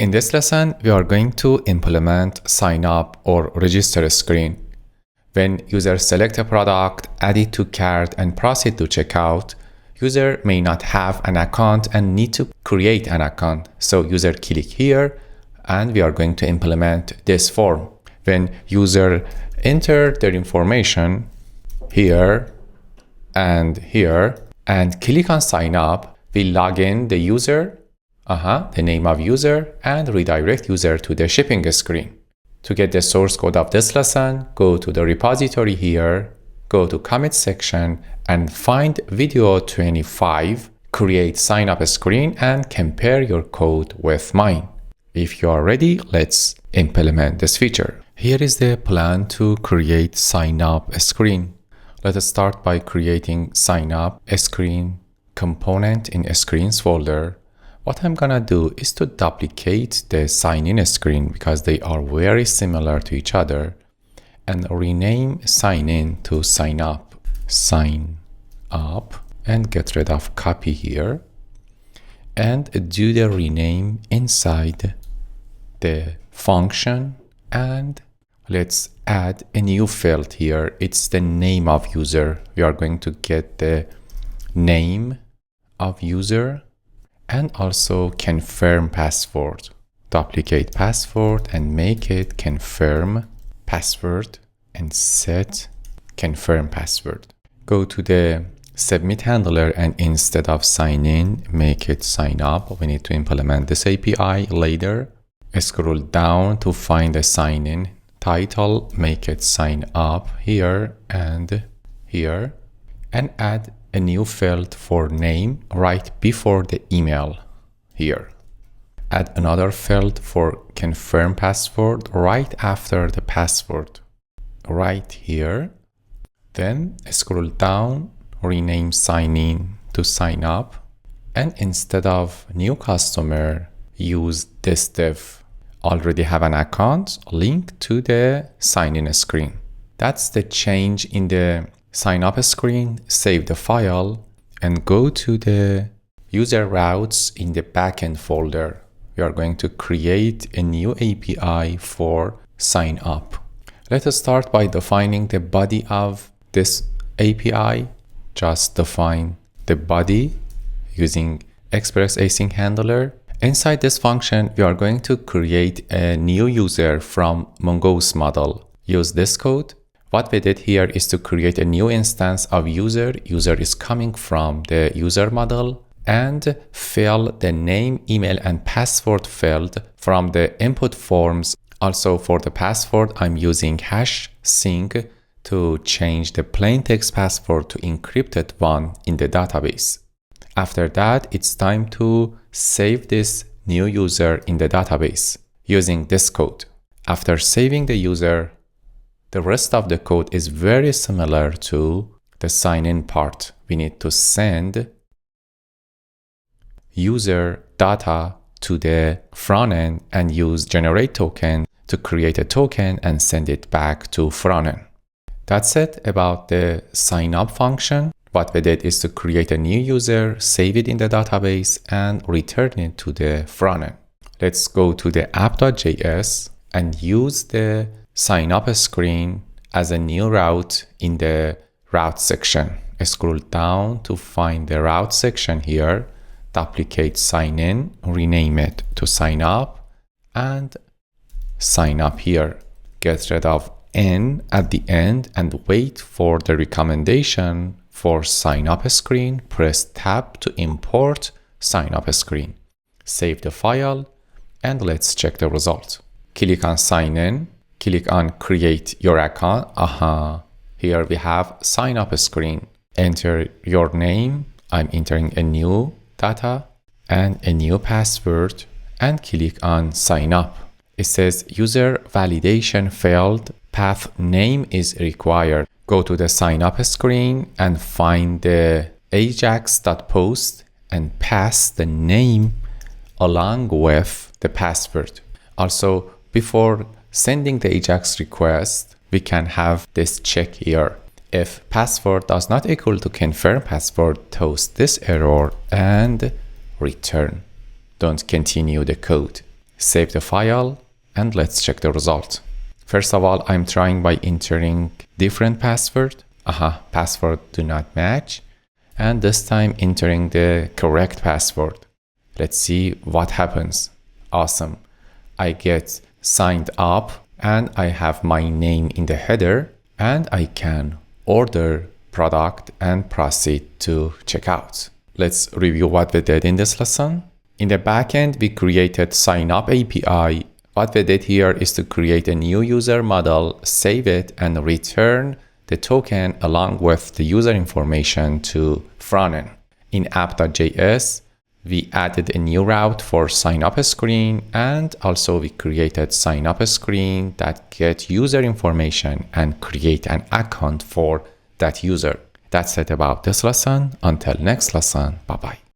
In this lesson, we are going to implement sign up or register screen. When user select a product, add it to cart and proceed to checkout, user may not have an account and need to create an account. So user click here and we are going to implement this form. When user enter their information here and click on sign up, we log in the user, the name of user, and redirect user to the shipping screen. To get the source code of this lesson, go to the repository here, go to commit section and find video 25, create sign up screen and compare your code with mine. If you are ready, let's implement this feature. Here is the plan to create sign up screen. Let us start by creating sign up screen component in screens folder. What I'm gonna do is to duplicate the sign in screen because they are very similar to each other and rename sign in to sign up, and get rid of copy here and do the rename inside the function. And let's add a new field here. It's the name of user. We are going to get the name of user and also confirm password. Duplicate password and make it confirm password and set confirm password. Go to the submit handler and instead of sign in, make it sign up. We need to implement this API later. Scroll down to find the sign in title, make it sign up here and here, and add a new field for name right before the email here. Add another field for confirm password right after the password right here. Then scroll down, rename sign in to sign up, and instead of new customer, use this div. Already have an account, link to the sign in screen. That's the change in the sign up screen. Save the file and go to the user routes in the backend folder. We are going to create a new API for sign up. Let us start by defining the body of this API. Just define the body using express async handler. Inside this function, we are going to create a new user from Mongoose model. Use this code. What we did here is to create a new instance of user. User is coming from the user model, and fill the name, email, and password field from the input forms. Also for the password, I'm using #sync to change the plain text password to encrypted one in the database. After that, it's time to save this new user in the database using this code. After saving the user, the rest of the code is very similar to the sign-in part. We need to send user data to the front end and use generate token to create a token and send it back to front end. That's it about the sign up function. What we did is to create a new user, save it in the database, and return it to the front end. Let's go to the app.js and use the sign up screen as a new route in the route section. Scroll down to find the route section here, duplicate sign in, rename it to sign up, and sign up here. Get rid of N at the end and wait for the recommendation for sign up screen. Press tab to import sign up screen. Save the file and let's check the result. Click on sign in, click on create your account. Here we have sign up screen. Enter your name. I'm entering a new data and a new password and click on sign up. It says user validation failed. Path name is required. Go to the sign up screen and find the ajax.post and pass the name along with the password. Also, before sending the ajax request, we can have this check here. If password does not equal to confirm password, toast this error and return. Don't continue the code. Save the file and let's check the result. First of all, I'm trying by entering different password. Password do not match. And this time entering the correct password. Let's see what happens. Awesome. I get signed up and I have my name in the header and I can order product and proceed to checkout. Let's review what we did in this lesson. In the backend, we created signup API. What we did here is to create a new user model, save it, and return the token along with the user information to frontend. In app.js, we added a new route for signup screen, and also we created signup screen that get user information and create an account for that user. That's it about this lesson. Until next lesson, bye-bye.